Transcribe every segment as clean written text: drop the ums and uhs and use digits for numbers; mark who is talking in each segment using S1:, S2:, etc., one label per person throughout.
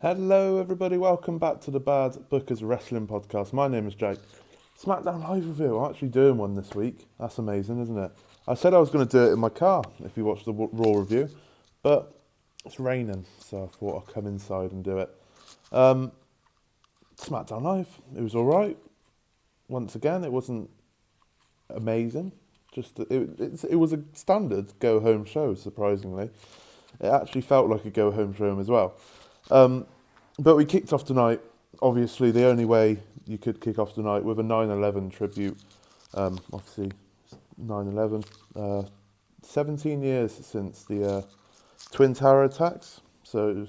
S1: Hello, everybody. Welcome back to the Bad Bookers Wrestling Podcast. My name is Jake. SmackDown Live review. I'm actually doing one this week. That's amazing, isn't it? I said I was going to do it in my car if you watch the Raw review, but it's raining, so I thought I'd come inside and do it. SmackDown Live. It was all right. Once again, it wasn't amazing. It was a standard go-home show, surprisingly. It actually felt like a go-home show as well. But we kicked off tonight, obviously the only way you could kick off tonight with a 9/11 tribute. Obviously, 9/11, 17 years since the Twin Tower attacks. So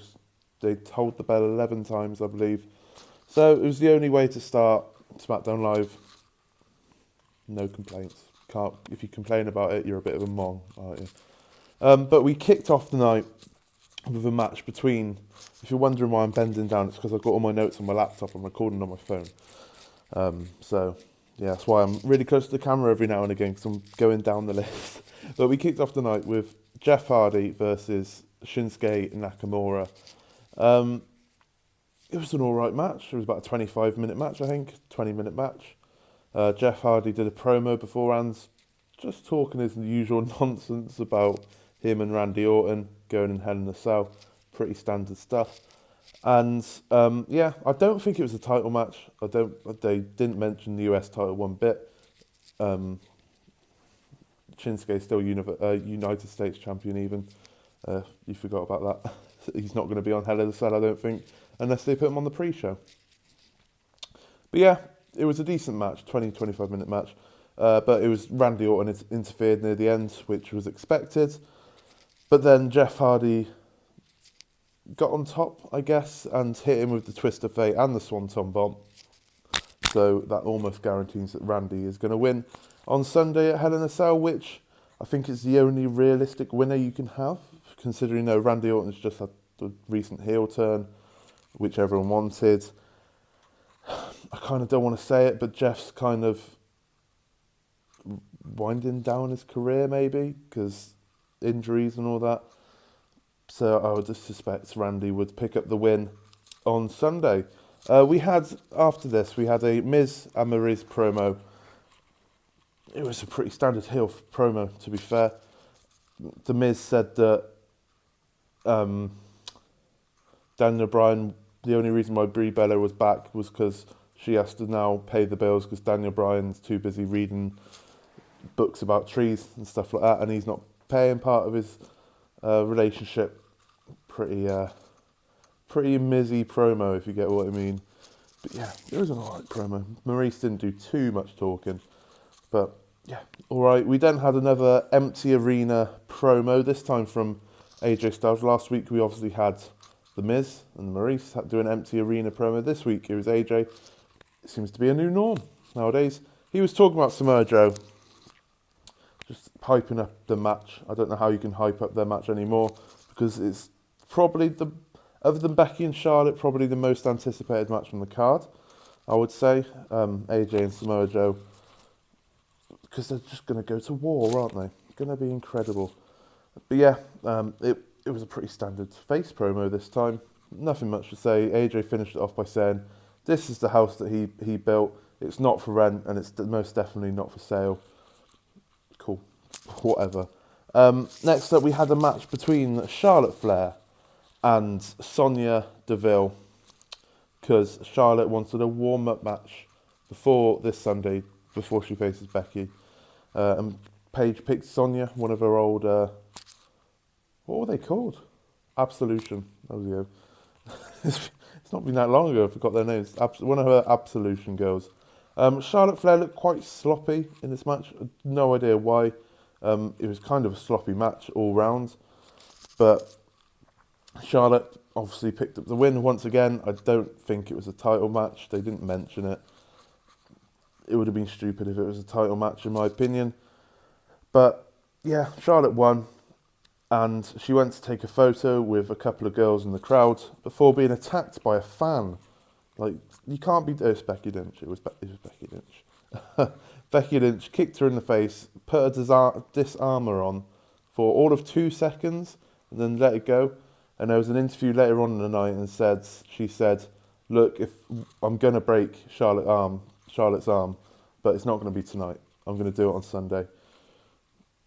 S1: they tolled the bell 11 times, I believe. So it was the only way to start SmackDown Live. No complaints. If you complain about it, you're a bit of a mong, aren't you? But we kicked off the night with a match between, if you're wondering why I'm bending down, it's because I've got all my notes on my laptop. I'm recording on my phone. So, yeah, that's why I'm really close to the camera every now and again, because I'm going down the list. But we kicked off the night with Jeff Hardy versus Shinsuke Nakamura. It was an alright match. It was about a 25-minute match, I think, 20-minute match. Jeff Hardy did a promo beforehand, just talking his usual nonsense about him and Randy Orton going in Hell in a Cell. Pretty standard stuff. And I don't think it was a title match. They didn't mention the US title one bit. Shinsuke's still United States champion even. You forgot about that. He's not going to be on Hell in a Cell, I don't think, unless they put him on the pre-show. But yeah, it was a decent match, 25 minute match. But it was Randy Orton interfered near the end, which was expected. But then Jeff Hardy got on top, I guess, and hit him with the Twist of Fate and the Swanton Bomb. So that almost guarantees that Randy is going to win on Sunday at Hell in a Cell, which I think is the only realistic winner you can have, considering Randy Orton's just had the recent heel turn, which everyone wanted. I kind of don't want to say it, but Jeff's kind of winding down his career, maybe, because injuries and all that. So I would just suspect Randy would pick up the win on Sunday. After this, we had a Miz and Maryse promo. It was a pretty standard heel promo, to be fair. The Miz said that Daniel Bryan, the only reason why Brie Bella was back was because she has to now pay the bills because Daniel Bryan's too busy reading books about trees and stuff like that, and he's not paying part of his relationship. Pretty Mizzy promo, if you get what I mean. But yeah, it was an alright promo. Maryse didn't do too much talking, but yeah, alright. We then had another empty arena promo, this time from AJ Styles. Last week we obviously had The Miz and Maryse had to do an empty arena promo. This week it was AJ. It seems to be a new norm nowadays. He was talking about Samoa Joe, just hyping up the match. I don't know how you can hype up their match anymore, because it's probably, other than Becky and Charlotte, probably the most anticipated match from the card, I would say. AJ and Samoa Joe, because they're just going to go to war, aren't they? Going to be incredible. But yeah, it was a pretty standard face promo this time. Nothing much to say. AJ finished it off by saying, this is the house that he built. It's not for rent, and it's most definitely not for sale. Cool. Whatever. Next up, we had a match between Charlotte Flair and Sonya Deville, because Charlotte wanted a warm-up match before this Sunday, before she faces Becky. And Paige picked Sonya, one of her old... what were they called? Absolution. That was it's not been that long ago, I forgot their names. One of her Absolution girls. Charlotte Flair looked quite sloppy in this match. No idea why. It was kind of a sloppy match all round. But Charlotte obviously picked up the win once again. I don't think it was a title match. They didn't mention it. It would have been stupid if it was a title match, in my opinion. But yeah, Charlotte won. And she went to take a photo with a couple of girls in the crowd before being attacked by a fan. Like, you can't be... Oh, it's Becky Lynch. It was Becky Lynch. Becky Lynch kicked her in the face, put a disarmor on for all of 2 seconds, and then let it go. And there was an interview later on in the night, and she said, "Look, if I'm gonna break Charlotte's arm, but it's not gonna be tonight. I'm gonna do it on Sunday."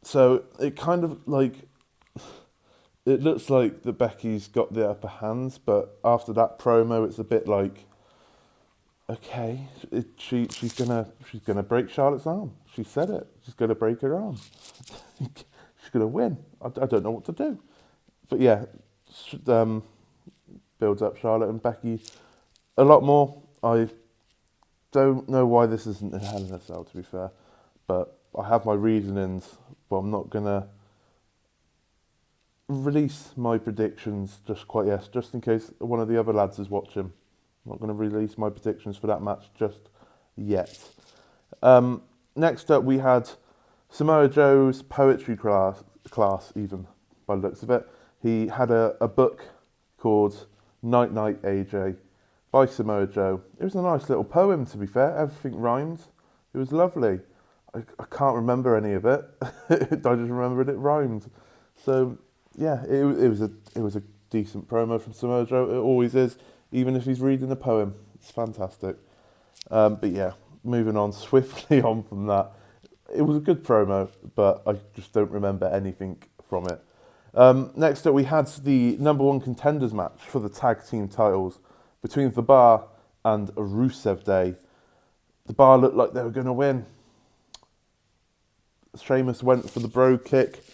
S1: So it kind of like it looks like that Becky's got the upper hand, but after that promo, it's a bit like, okay, she's gonna break Charlotte's arm. She said it. She's gonna break her arm. She's gonna win. I don't know what to do. But yeah, builds up Charlotte and Becky a lot more. I don't know why this isn't in Hell in a Cell, to be fair, but I have my reasonings. But I'm not gonna release my predictions just quite yet, just in case one of the other lads is watching. I'm not going to release my predictions for that match just yet. Next up, we had Samoa Joe's poetry class, even by the looks of it. He had a book called Night Night AJ by Samoa Joe. It was a nice little poem, to be fair. Everything rhymed. It was lovely. I can't remember any of it. I just remembered it rhymed. So yeah, it was a decent promo from Samoa Joe. It always is, even if he's reading a poem. It's fantastic. But yeah, moving on swiftly on from that. It was a good promo, but I just don't remember anything from it. Next up, we had the number one contenders match for the tag team titles between The Bar and Rusev Day. The Bar looked like they were going to win. Sheamus went for the bro kick,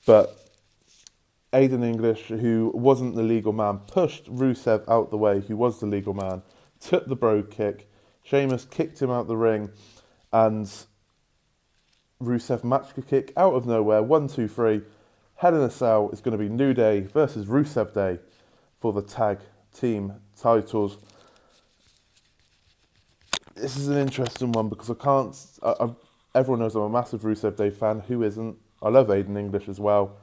S1: but Aiden English, who wasn't the legal man, pushed Rusev out the way, who was the legal man, took the bro kick. Sheamus kicked him out the ring, and Rusev matched a kick out of nowhere. 1, 2, 3. Hell in a Cell is going to be New Day versus Rusev Day for the tag team titles. This is an interesting one because everyone knows I'm a massive Rusev Day fan. Who isn't? I love Aiden English as well.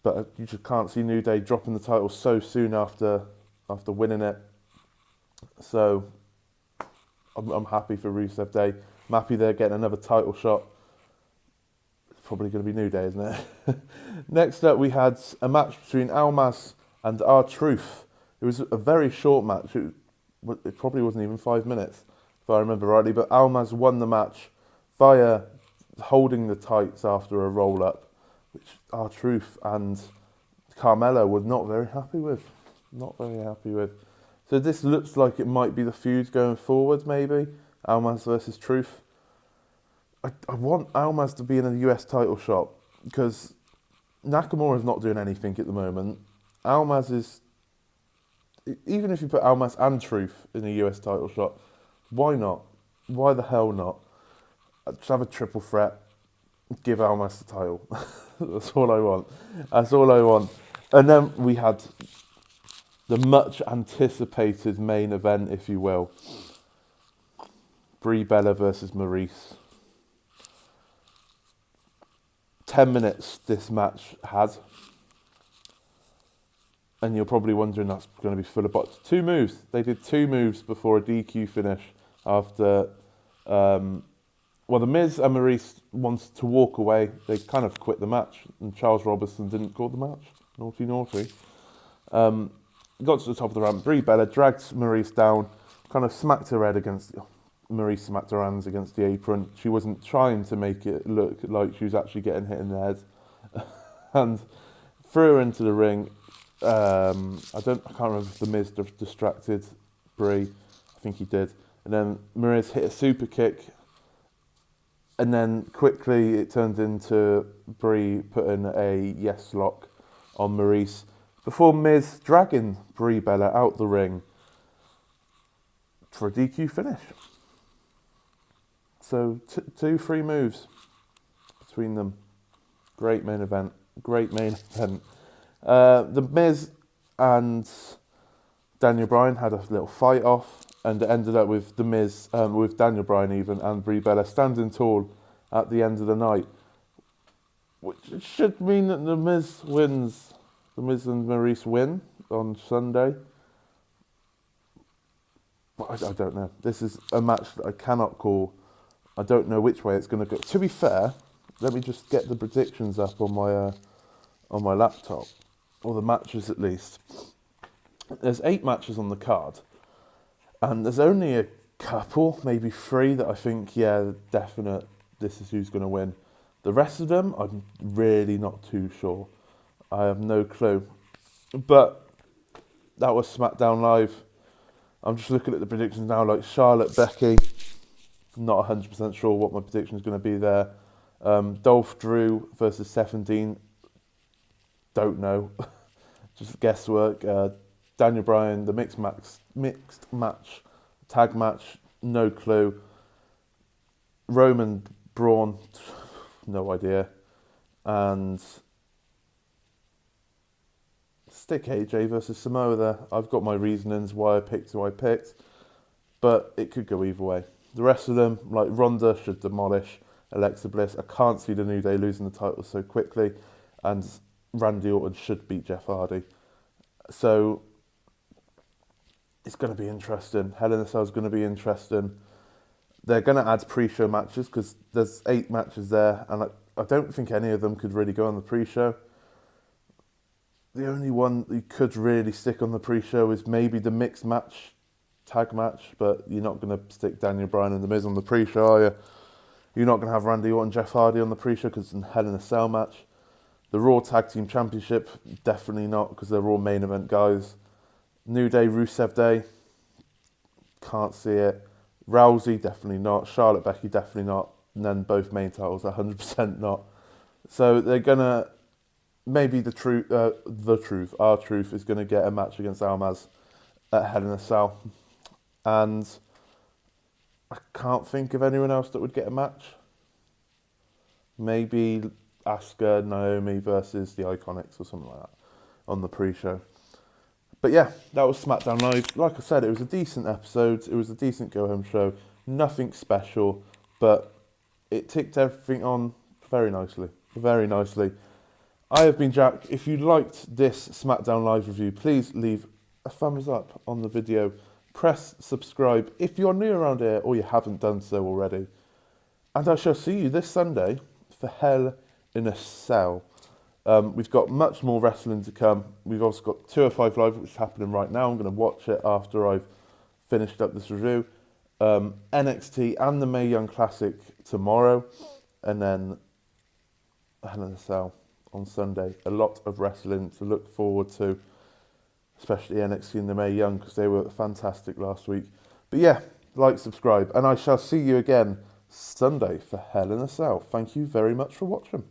S1: But you just can't see New Day dropping the title so soon after winning it. So I'm happy for Rusev Day. I'm happy they're getting another title shot. It's probably going to be New Day, isn't it? Next up, we had a match between Almas and R-Truth. It was a very short match. It probably wasn't even 5 minutes, if I remember rightly. But Almas won the match via holding the tights after a roll-up, which R-Truth and Carmella were not very happy with. Not very happy with. So this looks like it might be the feud going forward, maybe. Almas versus Truth. I want Almas to be in a US title shot because Nakamura is not doing anything at the moment. Almas is... Even if you put Almas and Truth in a US title shot, why not? Why the hell not? Just have a triple threat. Give Almas the title. That's all I want. That's all I want. And then we had the much anticipated main event, if you will. Brie Bella versus Maryse. 10 minutes this match had. And you're probably wondering that's going to be full of bots. 2 moves. They did 2 moves before a DQ finish after... the Miz and Maryse wanted to walk away. They kind of quit the match, and Charles Robinson didn't call the match. Naughty, naughty. Got to the top of the ramp. Brie Bella dragged Maryse down, kind of smacked her head against... Maryse smacked her hands against the apron. She wasn't trying to make it look like she was actually getting hit in the head. And threw her into the ring. I can't remember if the Miz distracted Brie. I think he did. And then Maryse hit a super kick. And then quickly it turned into Brie putting a yes lock on Maryse before Miz dragging Brie Bella out the ring for a DQ finish. So 3 moves between them. Great main event. The Miz and Daniel Bryan had a little fight off, and it ended up with The Miz, with Daniel Bryan even, and Brie Bella standing tall at the end of the night. Which should mean that The Miz wins. The Miz and Maryse win on Sunday. But I don't know. This is a match that I cannot call. I don't know which way it's going to go. To be fair, let me just get the predictions up on my laptop. or the matches at least, there's 8 matches on the card, and there's only a couple, maybe 3, that I think, yeah, definite, this is who's going to win. The rest of them, I'm really not too sure. I have no clue. But that was SmackDown Live. I'm just looking at the predictions now, like Charlotte, Becky. Not 100% sure what my prediction is going to be there. Dolph Drew versus Seth and Dean. Don't know. Just guesswork. Daniel Bryan, the mixed match, tag match. No clue. Roman, Braun. No idea. And stick AJ versus Samoa there. I've got my reasonings why I picked who I picked, but it could go either way. The rest of them, like Ronda, should demolish Alexa Bliss. I can't see the New Day losing the title so quickly, and Randy Orton should beat Jeff Hardy. So it's going to be interesting. Hell in a Cell is going to be interesting. They're going to add pre-show matches because there's 8 matches there, and I don't think any of them could really go on the pre-show. The only one you could really stick on the pre-show is maybe the mixed match, tag match, but you're not going to stick Daniel Bryan and The Miz on the pre-show, are you? You're not going to have Randy Orton and Jeff Hardy on the pre-show because it's a Hell in a Cell match. The Raw Tag Team Championship, definitely not because they're all main event guys. New Day, Rusev Day, can't see it. Rousey, definitely not. Charlotte, Becky, definitely not. And then both main titles, 100% not. So they're going to, maybe R-Truth is going to get a match against Almas at Hell in a Cell. And I can't think of anyone else that would get a match. Maybe Asuka, Naomi versus the Iconics or something like that on the pre-show. But yeah, that was SmackDown Live. Like I said, it was a decent episode. It was a decent go-home show. Nothing special, but it ticked everything on very nicely. Very nicely. I have been Jack. If you liked this SmackDown Live review, please leave a thumbs up on the video. Press subscribe if you're new around here or you haven't done so already. And I shall see you this Sunday for Hell in a Cell. We've got much more wrestling to come. We've also got 205 Live, which is happening right now. I'm going to watch it after I've finished up this review. NXT and the Mae Young Classic tomorrow. And then Hell in a Cell on Sunday. A lot of wrestling to look forward to, especially NXT and the Mae Young, because they were fantastic last week. But yeah, like, subscribe, and I shall see you again Sunday for Hell in a Cell. Thank you very much for watching.